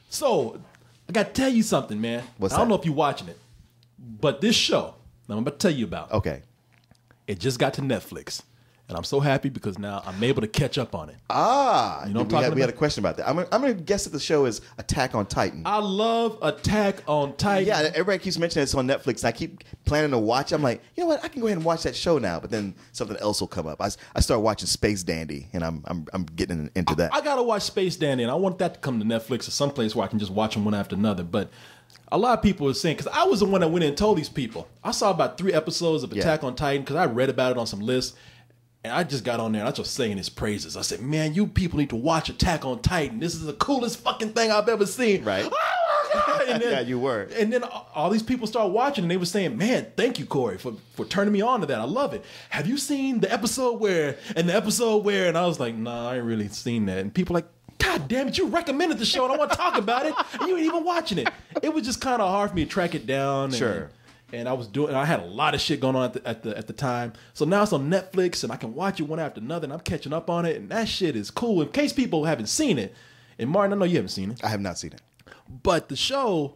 So, I got to tell you something, man. What's I don't that? know if you're watching it, but this show that I'm about to tell you about, Okay. it just got to Netflix. And I'm so happy because now I'm able to catch up on it. Ah, You know what I'm talking we had a about? question about that. I'm going to guess that the show is Attack on Titan. I love Attack on Titan. Yeah, everybody keeps mentioning it's on Netflix. And I keep planning to watch it. I'm like, you know what? I can go ahead and watch that show now. But then something else will come up. I start watching Space Dandy, and I'm getting into that. I gotta watch Space Dandy, and I want that to come to Netflix or someplace where I can just watch them one after another. But a lot of people are saying, because I was the one that went in and told these people. I saw about 3 episodes of Attack on Titan because I read about it on some lists, and I just got on there and I was just saying his praises. I said, man, you people need to watch Attack on Titan. This is the coolest fucking thing I've ever seen. Right. And then, Yeah, you were. And then all these people started watching, and they were saying, man, thank you, Korey, for turning me on to that. I love it. Have you seen the episode where, and I was like, nah, I ain't really seen that. And people like, God damn it, you recommended the show and I want to talk about it, and you ain't even watching it. It was just kind of hard for me to track it down. And, Sure. And I had a lot of shit going on at the time. So now it's on Netflix, and I can watch it one after another, and I'm catching up on it, and that shit is cool. In case people haven't seen it, and Martin, I know you haven't seen it. I have not seen it. But the show,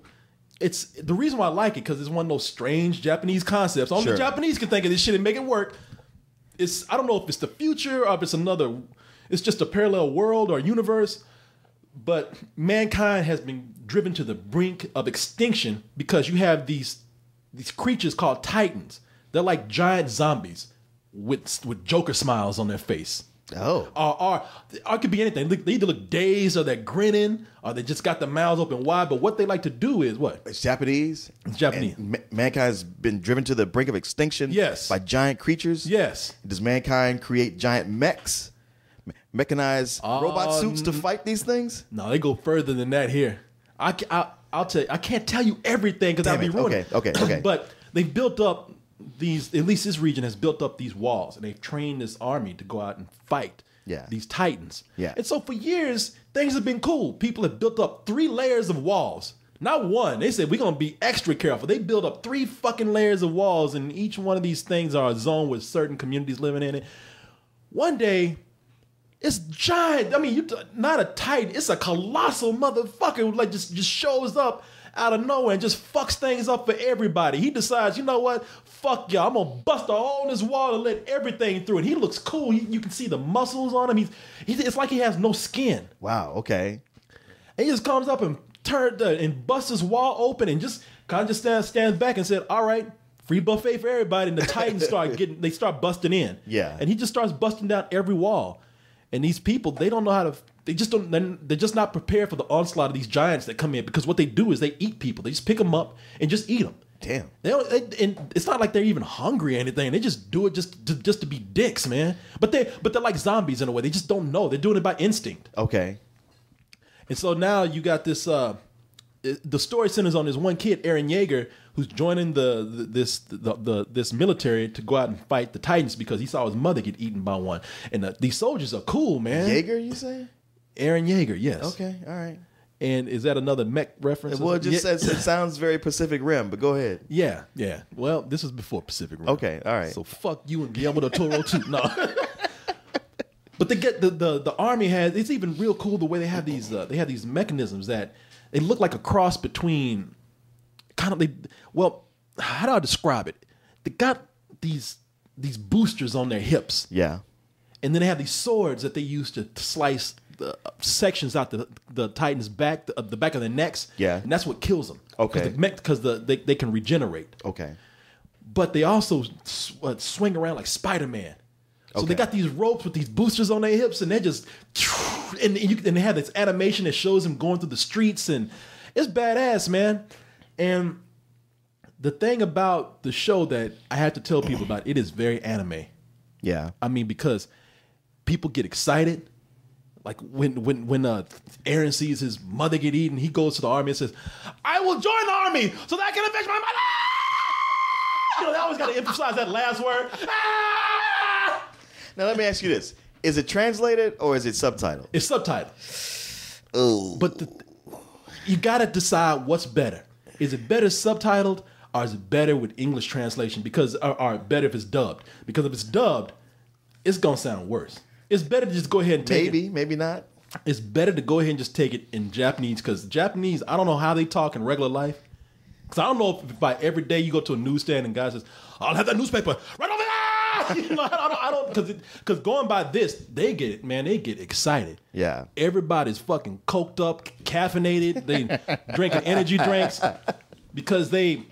it's the reason why I like it because it's one of those strange Japanese concepts. Only Sure. the Japanese can think of this shit and make it work. I don't know if it's the future or if it's just a parallel world or universe. But mankind has been driven to the brink of extinction because you have these creatures called Titans. They're like giant zombies with Joker smiles on their face. Oh. Or it could be anything. They either look dazed or they're grinning or they just got their mouths open wide. But what they like to do is what? It's Japanese. It's Japanese. And mankind's been driven to the brink of extinction. Yes. By giant creatures. Yes. Does mankind create giant mechs, mechanized robot suits to fight these things? No, they go further than that here. I'll tell you. I can't tell you everything because I'll be ruining it. Okay. But they've built up these, at least this region has built up these walls, and they've trained this army to go out and fight these Titans. Yeah. And so for years, things have been cool. People have built up 3 layers of walls. Not one. They said, we're going to be extra careful. They built up 3 fucking layers of walls, and each one of these things are a zone with certain communities living in it. One day, it's giant. I mean, not a Titan. It's a colossal motherfucker who like just shows up out of nowhere and just fucks things up for everybody. He decides, you know what? Fuck y'all. I'm going to bust a hole in this wall and let everything through. And he looks cool. You can see the muscles on him. It's like he has no skin. Wow, okay. And he just comes up and busts his wall open and just kind of stands back and said, all right, free buffet for everybody. And the Titans start busting in. Yeah. And he just starts busting down every wall. And these people, they don't know how to, they're just not prepared for the onslaught of these giants that come in, because what they do is they eat people. They just pick them up and just eat them. Damn. And it's not like they're even hungry or anything. They just do it just to be dicks, man. But they're like zombies in a way. They just don't know. They're doing it by instinct. Okay. And so now you got this, the story centers on this one kid, Eren Yeager, who's joining this military to go out and fight the Titans because he saw his mother get eaten by one. And these soldiers are cool, man. Yeager, you say? Eren Yeager, yes. Okay, all right. And is that another mech reference? Well, it sounds very Pacific Rim, but go ahead. Yeah. Well, this was before Pacific Rim. Okay, all right. So fuck you and Guillermo del Toro too. No. But they get the army has, it's even real cool the way they have these mechanisms that they look like a cross between how do I describe it? They got these boosters on their hips. Yeah. And then they have these swords that they use to slice the sections out the Titans' back, the back of their necks. Yeah. And that's what kills them. Okay. Because they can regenerate. Okay. But they also swing around like Spider-Man. So Okay. they got these ropes with these boosters on their hips, and they're just, and they have this animation that shows them going through the streets, and it's badass, man. And the thing about the show that I have to tell people about, it is very anime. Yeah. I mean, because people get excited. Like when Eren sees his mother get eaten, he goes to the army and says, I will join the army so that I can avenge my mother! You know, they always got to emphasize that last word. Now let me ask you this: is it translated or is it subtitled? It's subtitled. Oh, but you got to decide what's better. Is it better subtitled or is it better with English translation? Because or better if it's dubbed. Because if it's dubbed, it's gonna sound worse. It's better to just go ahead and take maybe not. it's better to go ahead and just take it in Japanese, because Japanese, I don't know how they talk in regular life. Because I don't know if by every day you go to a newsstand and guy says, I'll have that newspaper right over there. You know, I don't, because going by this, they get excited. Yeah. Everybody's fucking coked up, caffeinated. They drinking energy drinks because they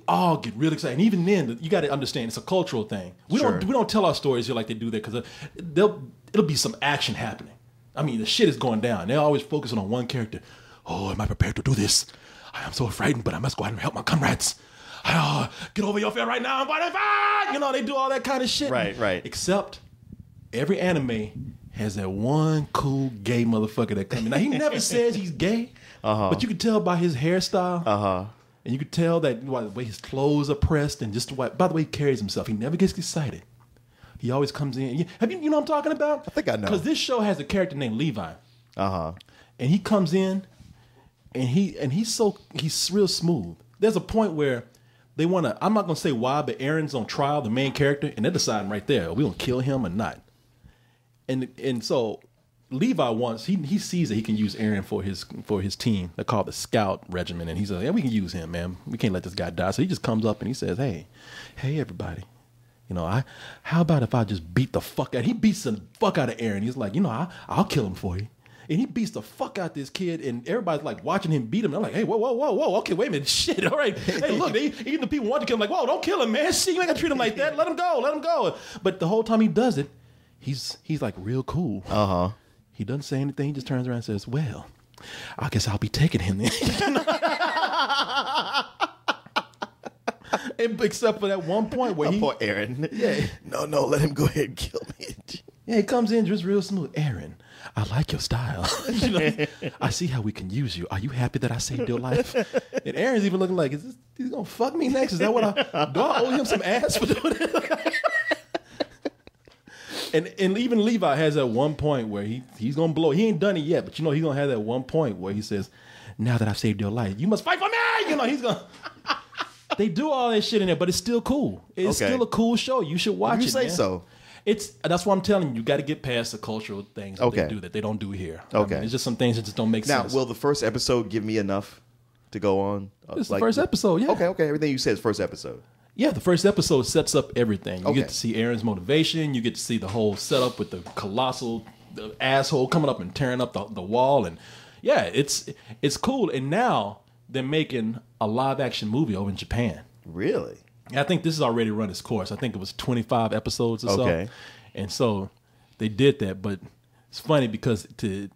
all get real excited. And even then, you got to understand, it's a cultural thing. We don't tell our stories here like they do there, because it'll be some action happening. I mean, the shit is going down. They're always focusing on one character. Oh, am I prepared to do this? I am so frightened, but I must go out and help my comrades. Get over your fear right now. I'm going to fight. You know, they do all that kind of shit. Right. Except every anime has that one cool gay motherfucker that comes in. Now, he never says he's gay, but you can tell by his hairstyle. And you could tell that by the way his clothes are pressed, and just by the way he carries himself. He never gets excited. He always comes in. You know what I'm talking about? I think I know. Because this show has a character named Levi. And he comes in, and he's real smooth. There's a point where they want to, I'm not going to say why, but Aaron's on trial, the main character, and they're deciding right there, are we going to kill him or not? And so Levi wants, he sees that he can use Aaron for his team. They're called the Scout Regiment. And he says, yeah, we can use him, man. We can't let this guy die. So he just comes up and he says, hey, everybody. You know, how about if I just beat the fuck out? He beats the fuck out of Aaron. He's like, you know, I'll kill him for you. And he beats the fuck out this kid, and everybody's like watching him beat him. They're like, hey, whoa, okay, wait a minute, shit, all right. Hey, look, even the people want to kill him, like, whoa, don't kill him, man. Shit, you ain't gonna treat him like that. Let him go. But the whole time he does it, he's like real cool. He doesn't say anything. He just turns around and says, well, I guess I'll be taking him then. Except for that one point where poor Aaron. Yeah. No, let him go ahead and kill me. Yeah, he comes in just real smooth. Aaron, I like your style. You know, I see how we can use you. Are you happy that I saved your life? And Aaron's even looking like, he's gonna fuck me next? Is that what do I owe him some ass for doing it? And even Levi has that one point where he's gonna blow. He ain't done it yet, but you know he's gonna have that one point where he says, now that I've saved your life, you must fight for me. You know, he's gonna. They do all that shit in there, but it's still cool. It's still a cool show. You should watch it. You say so. That's what I'm telling you. You got to get past the cultural things that they do that they don't do here. Okay, it's just some things that just don't make sense. Now, will the first episode give me enough to go on? It's the first episode. Yeah. Okay. Everything you said is first episode. Yeah, the first episode sets up everything. You get to see Aaron's motivation. You get to see the whole setup with the colossal asshole coming up and tearing up the wall, and yeah, it's cool. And now they're making a live action movie over in Japan. Really? I think this has already run its course. I think it was 25 episodes or so. And so they did that. But it's funny because to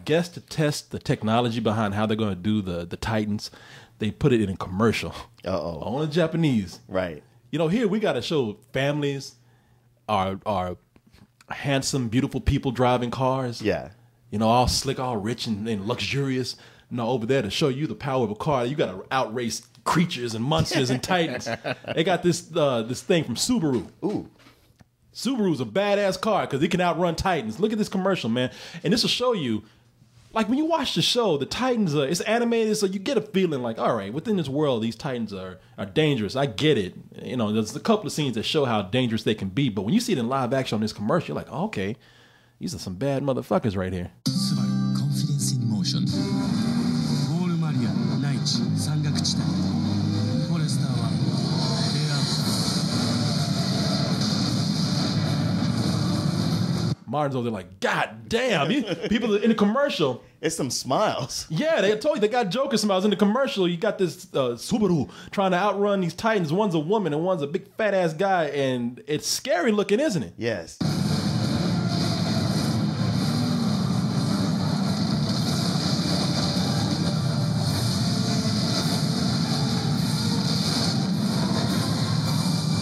test the technology behind how they're going to do the Titans, they put it in a commercial. Only Japanese. Right. You know, here we got to show families are handsome, beautiful people driving cars. Yeah. You know, all slick, all rich and luxurious. No, over there to show you the power of a car, you got to outrace creatures and monsters and titans. They got this thing from Subaru. Ooh. Subaru's a badass car because it can outrun titans. Look at this commercial, man. And this will show you, like when you watch the show, the titans it's animated, so you get a feeling like, all right, within this world, these titans are dangerous. I get it. You know, there's a couple of scenes that show how dangerous they can be, but when you see it in live action on this commercial, you're like, oh, okay, these are some bad motherfuckers right here. Confidence in motion. Martin's over there like, God damn. People in the commercial. It's some smiles. Yeah, they told you they got Joker smiles. In the commercial, you got this Subaru trying to outrun these titans. One's a woman and one's a big fat ass guy. And it's scary looking, isn't it? Yes.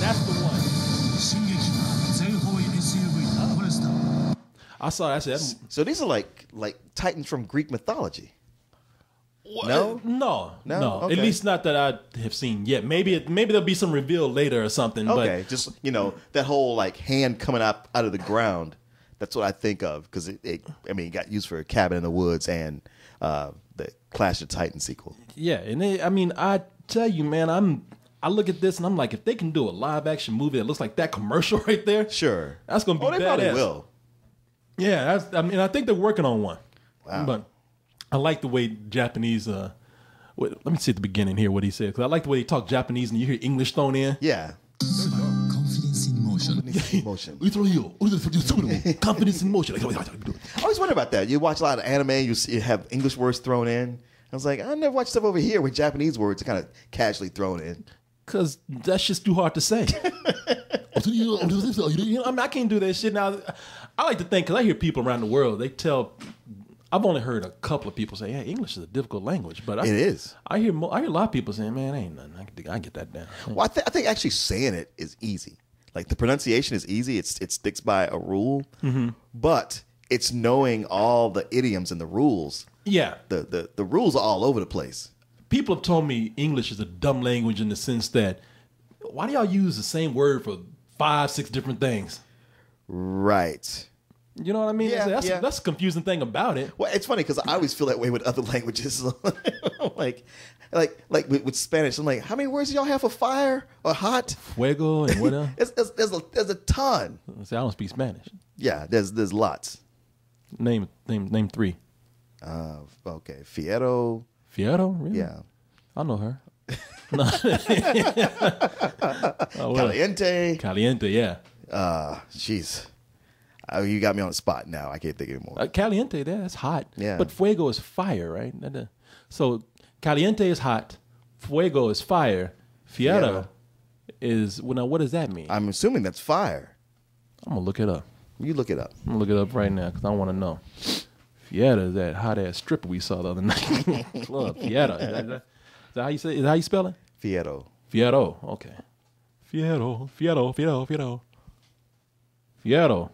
That's the one. I saw that. I said, so these are like titans from Greek mythology. No. Okay. At least not that I have seen yet. Maybe there'll be some reveal later or something. Okay, but just that whole like hand coming up out of the ground. That's what I think of because it got used for a Cabin in the Woods and the Clash of Titans sequel. Yeah, and I tell you, man, I look at this and I'm like, if they can do a live action movie that looks like that commercial right there, Sure, that's gonna be badass. Probably will. Yeah, I think they're working on one. Wow. But I like the way Japanese. Let me see at the beginning here what he said, because I like the way they talk Japanese and you hear English thrown in. Yeah. Confidence in motion. Emotion. Confidence in motion. I always wonder about that. You watch a lot of anime, you have English words thrown in. I was like, I never watched stuff over here with Japanese words kind of casually thrown in. Because that's just too hard to say. I can't do that shit now. I like to think, because I hear people around the world, I've only heard a couple of people say, "Hey, English is a difficult language," but It is. I hear a lot of people saying, "Man, ain't nothing. I can get that down." Well, I think actually saying it is easy. Like the pronunciation is easy. It sticks by a rule. But it's knowing all the idioms and the rules. Yeah, The rules are all over the place. people have told me English is a dumb language in the sense that why do y'all use the same word for 5-6 different things? Right. You know what I mean? Yeah, that's yeah. that's the confusing thing about it. Well, it's funny because I always feel that way with other languages. like with Spanish, I'm like, how many words do y'all have for fire or hot? Fuego and what else? There's a ton. See, I don't speak Spanish. Yeah, there's lots. Name 3. Okay, Fierro. Fierro? Really? Yeah. I know her. No. Oh, well. Caliente. Caliente, yeah. Jeez. You got me on the spot now. I can't think anymore. Caliente, that's hot. Yeah. But fuego is fire, right? So caliente is hot. Fuego is fire. Fierro is, well, now what does that mean? I'm assuming that's fire. I'm going to look it up. You look it up. I'm going to look it up right now because I want to know. Fierro is that hot-ass stripper we saw the other night. Club. Fierro. Is that how you say? Is that how you spell it? Fierro. Fierro. Okay. Fierro. Fierro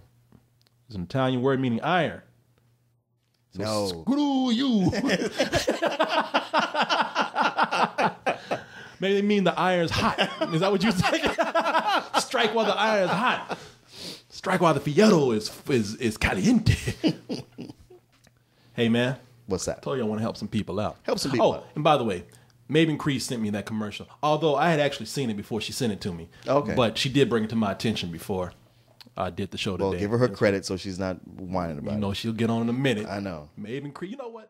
is an Italian word meaning iron. So No. screw you. Maybe they mean the iron's hot. Is that what you say? Strike while the iron's hot. Strike while the fierro is caliente. Hey man, What's that? I told you I want to help some people out. Help some people Oh, out. and by the way, Maven Cree sent me that commercial. Although I had actually seen it before she sent it to me. Okay. But she did bring it to my attention before I did the show today. Well, give her credit so she's not whining about You it. know she'll get on in a minute. I know. Maven Cree, you know what?